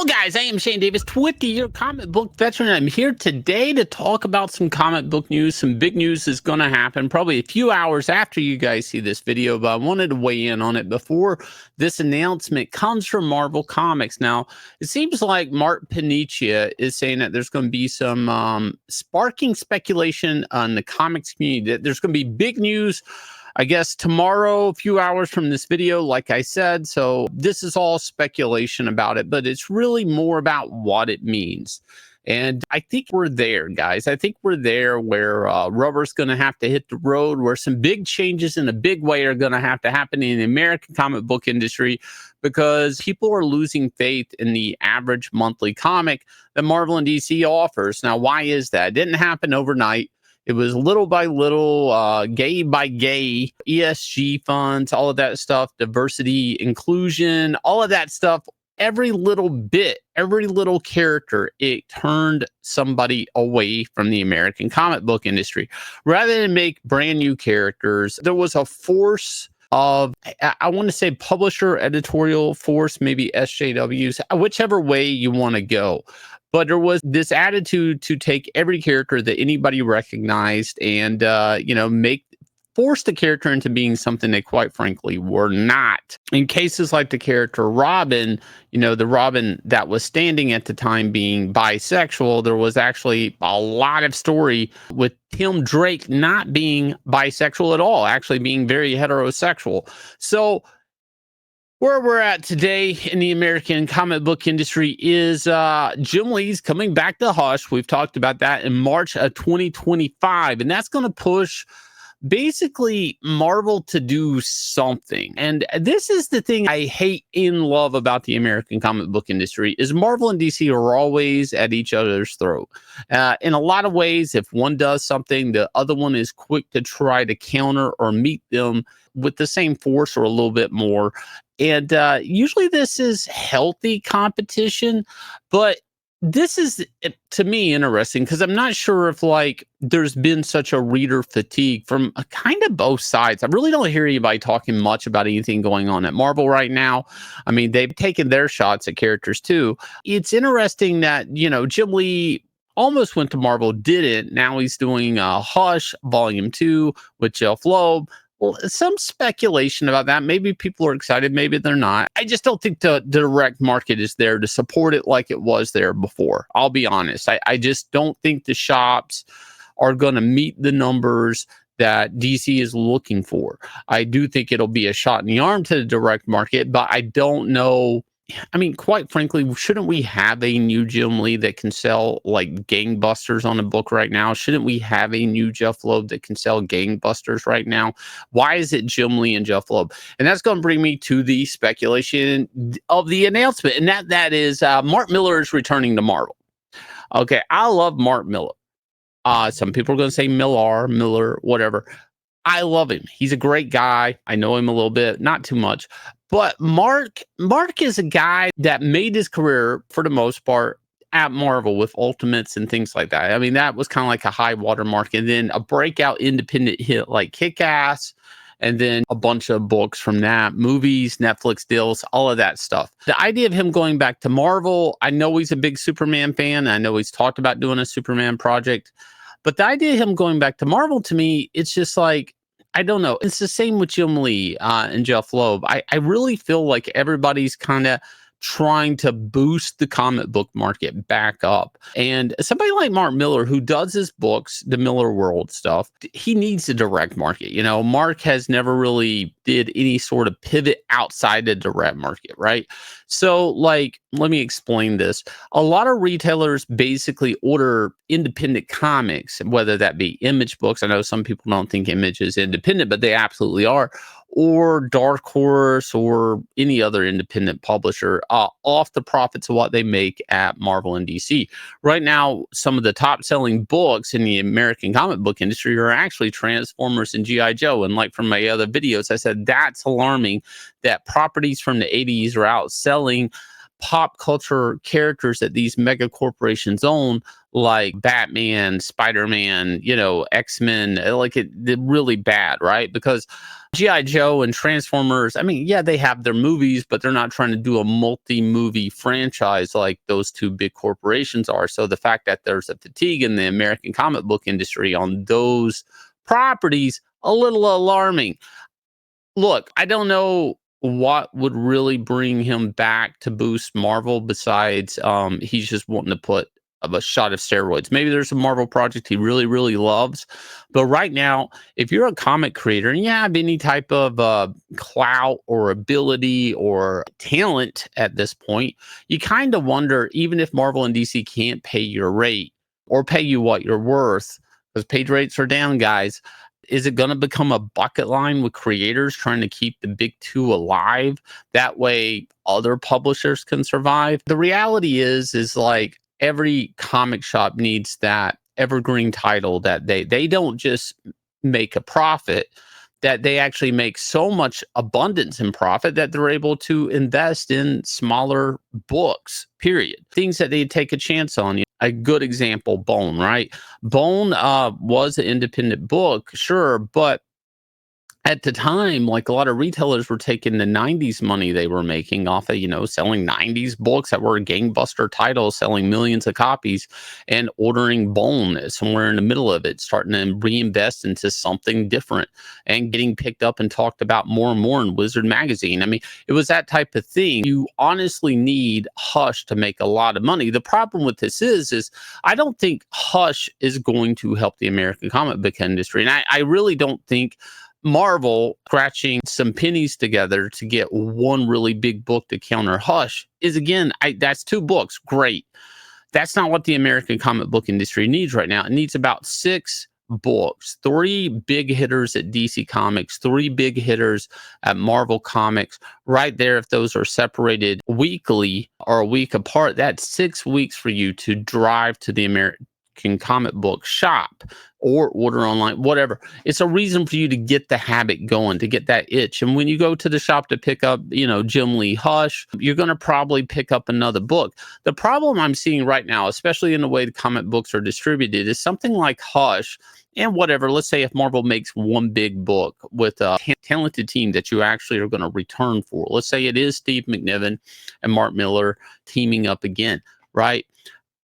Guys, I am Shane Davis, 20-year comic book veteran. I'm here today to talk about some comic book news. Some big news is going to happen probably a few hours after you guys see this video, but I wanted to weigh in on it before this announcement comes from Marvel Comics. Now, it seems like Mark Millar is saying that there's going to be some sparking speculation on the comics community, that there's going to be big news, I guess, tomorrow, a few hours from this video, like I said. So this is all speculation about it, but it's really more about what it means. And I think we're there, guys. I think we're there where rubber's going to have to hit the road, where some big changes in a big way are going to have to happen in the American comic book industry, because people are losing faith in the average monthly comic that Marvel and DC offers. Now, why is that? It didn't happen overnight. It was little by little, gay by gay, ESG funds, all of that stuff, diversity, inclusion, all of that stuff. Every little bit, every little character, it turned somebody away from the American comic book industry. Rather than make brand new characters, there was a force of, I want to say, publisher editorial force, maybe SJWs, whichever way you want to go. But there was this attitude to take every character that anybody recognized and, force the character into being something they quite frankly were not. In cases like the character Robin, the Robin that was standing at the time being bisexual, there was actually a lot of story with Tim Drake not being bisexual at all, actually being very heterosexual. So where we're at today in the American comic book industry is Jim Lee's coming back to Hush. We've talked about that in March of 2025, and that's going to push basically Marvel to do something. And this is the thing I hate and love about the American comic book industry, is Marvel and DC are always at each other's throat. In a lot of ways, if one does something, the other one is quick to try to counter or meet them with the same force or a little bit more. And usually this is healthy competition, but this is, to me, interesting because I'm not sure if there's been such a reader fatigue from kind of both sides. I really don't hear anybody talking much about anything going on at Marvel right now. I mean, they've taken their shots at characters too. It's interesting that, Jim Lee almost went to Marvel, didn't. Now he's doing Hush Volume 2 with Jeph Loeb. Well, some speculation about that. Maybe people are excited, maybe they're not. I just don't think the direct market is there to support it like it was there before. I'll be honest. I just don't think the shops are going to meet the numbers that DC is looking for. I do think it'll be a shot in the arm to the direct market, but I don't know. I mean, quite frankly, shouldn't we have a new Jim Lee that can sell like gangbusters on a book right now? Shouldn't we have a new Jeph Loeb that can sell gangbusters right now? Why is it Jim Lee and Jeph Loeb? And that's going to bring me to the speculation of the announcement, and that is Mark Millar is returning to Marvel. Okay, I love Mark Millar. Some people are going to say Miller, whatever. I love him. He's a great guy. I know him a little bit, not too much. But Mark is a guy that made his career, for the most part, at Marvel with Ultimates and things like that. I mean, that was kind of like a high water mark. And then a breakout independent hit like Kick-Ass, and then a bunch of books from that, movies, Netflix deals, all of that stuff. The idea of him going back to Marvel, I know he's a big Superman fan. I know he's talked about doing a Superman project. But the idea of him going back to Marvel, to me, it's just like, I don't know. It's the same with Jim Lee and Jeph Loeb. I really feel like everybody's kind of trying to boost the comic book market back up. And somebody like Mark Millar, who does his books, the Millar World stuff, he needs the direct market. Mark has never really did any sort of pivot outside the direct market, right? So, let me explain this. A lot of retailers basically order independent comics, whether that be Image books. I know some people don't think Image is independent, but they absolutely are. Or Dark Horse or any other independent publisher off the profits of what they make at Marvel and DC. Right now, some of the top selling books in the American comic book industry are actually Transformers and G.I. Joe. And like from my other videos, I said that's alarming that properties from the 80s are outselling pop culture characters that these mega corporations own, like Batman, Spider-Man, X-Men, they're really bad, right? Because G.I. Joe and Transformers, I mean, yeah, they have their movies, but they're not trying to do a multi-movie franchise like those two big corporations are. So the fact that there's a fatigue in the American comic book industry on those properties, a little alarming. Look, I don't know what would really bring him back to boost Marvel besides he's just wanting to put a shot of steroids. Maybe there's a Marvel project he really, really loves. But right now, if you're a comic creator and you have any type of clout or ability or talent at this point, you kind of wonder, even if Marvel and DC can't pay your rate or pay you what you're worth, because page rates are down, guys. Is it going to become a bucket line with creators trying to keep the big two alive? That way other publishers can survive. The reality is like every comic shop needs that evergreen title that they don't just make a profit, that they actually make so much abundance in profit that they're able to invest in smaller books, period. Things that they take a chance on. A good example, Bone, right? Bone was an independent book, sure, but at the time, like a lot of retailers were taking the 90s money they were making off of, selling 90s books that were gangbuster titles, selling millions of copies, and ordering Bone somewhere in the middle of it, starting to reinvest into something different and getting picked up and talked about more and more in Wizard Magazine. I mean, it was that type of thing. You honestly need Hush to make a lot of money. The problem with this is I don't think Hush is going to help the American comic book industry. And I really don't think Marvel scratching some pennies together to get one really big book to counter Hush is, again, that's two books. Great. That's not what the American comic book industry needs right now. It needs about 6 books, 3 big hitters at DC Comics, 3 big hitters at Marvel Comics. Right there, if those are separated weekly or a week apart, that's 6 weeks for you to drive to the American comic book shop or order online, whatever. It's a reason for you to get the habit going, to get that itch. And when you go to the shop to pick up, Jim Lee Hush, you're going to probably pick up another book. The problem I'm seeing right now, especially in the way the comic books are distributed, is something like Hush and whatever. Let's say if Marvel makes one big book with a talented team that you actually are going to return for. Let's say it is Steve McNiven and Mark Millar teaming up again, right?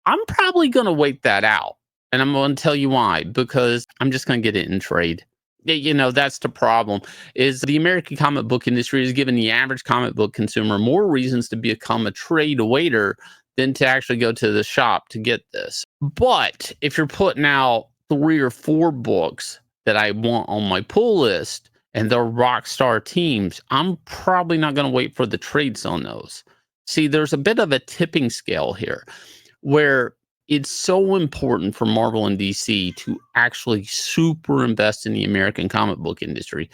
I'm probably going to wait that out. And I'm going to tell you why, because I'm just going to get it in trade. That's the problem, is the American comic book industry has given the average comic book consumer more reasons to become a trade waiter than to actually go to the shop to get this. But if you're putting out 3 or 4 books that I want on my pull list and they're rock star teams, I'm probably not going to wait for the trades on those. See, there's a bit of a tipping scale here, where it's so important for Marvel and DC to actually super invest in the American comic book industry.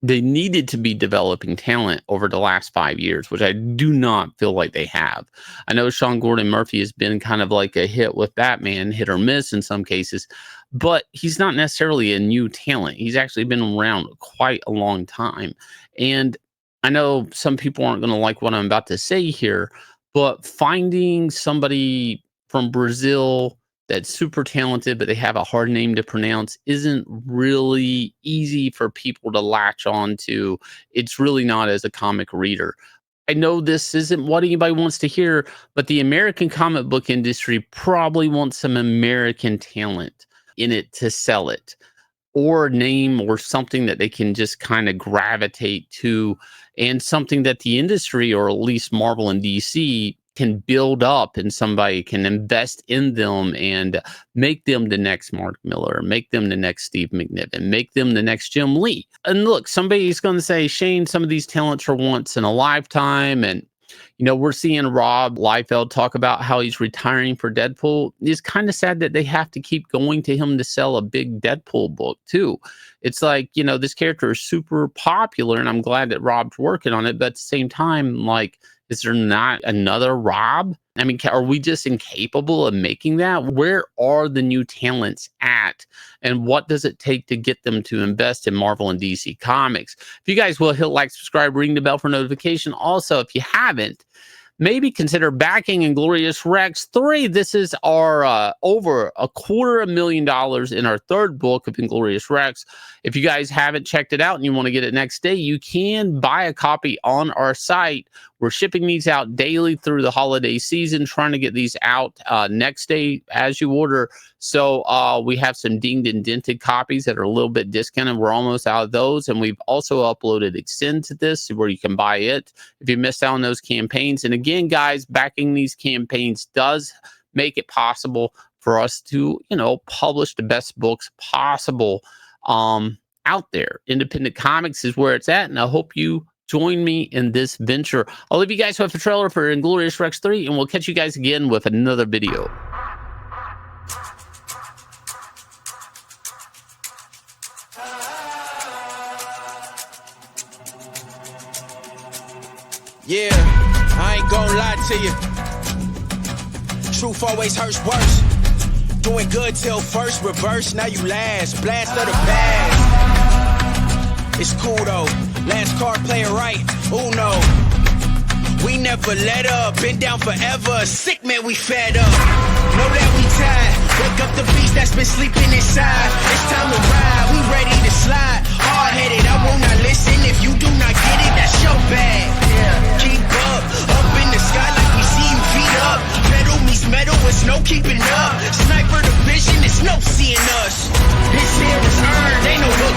They needed to be developing talent over the last 5 years, which I do not feel like they have. I know Sean Gordon Murphy has been kind of like a hit with Batman, hit or miss in some cases, but he's not necessarily a new talent. He's actually been around quite a long time. And I know some people aren't going to like what I'm about to say here, but finding somebody from Brazil that's super talented, but they have a hard name to pronounce isn't really easy for people to latch on to. It's really not as a comic reader. I know this isn't what anybody wants to hear, but the American comic book industry probably wants some American talent in it to sell it, or a name or something that they can just kind of gravitate to, and something that the industry, or at least Marvel and DC, can build up, and somebody can invest in them and make them the next Mark Millar, make them the next Steve McNiven, make them the next Jim Lee. And look, somebody's going to say, Shane, some of these talents are once in a lifetime. And we're seeing Rob Liefeld talk about how he's retiring for Deadpool. It's kind of sad that they have to keep going to him to sell a big Deadpool book, too. It's like, this character is super popular, and I'm glad that Rob's working on it. But at the same time, like, is there not another Rob? I mean, are we just incapable of making that? Where are the new talents at? And what does it take to get them to invest in Marvel and DC Comics? If you guys will, hit like, subscribe, ring the bell for notification. Also, if you haven't, maybe consider backing Inglorious Rex 3. This is our over $250,000 in our third book of Inglorious Rex. If you guys haven't checked it out and you want to get it next day, you can buy a copy on our site. We're shipping these out daily through the holiday season, trying to get these out next day as you order. So we have some dinged and dented copies that are a little bit discounted. We're almost out of those. And we've also uploaded Extend to this where you can buy it if you missed out on those campaigns. And again, guys, backing these campaigns does make it possible for us to, publish the best books possible out there. Independent comics is where it's at. And I hope you join me in this venture. I'll leave you guys with a trailer for Inglorious Rex 3, and we'll catch you guys again with another video. Yeah, I ain't gonna lie to you. Truth always hurts worse. Doing good till first, reverse, now you last. Blast of the past. It's cool though. Last card playing right. Uno. We never let up. Been down forever. Sick man, we fed up. Know that we tired. Wake up the beast that's been sleeping inside. It's time to ride. We ready to slide. Hard-headed, I will not listen. If you do not get it, that's your bad. Keep up. Up in the sky like we see you feet up. Metal meets metal, it's no keeping up. Sniper the vision, it's no seeing us. This here is earned, ain't no look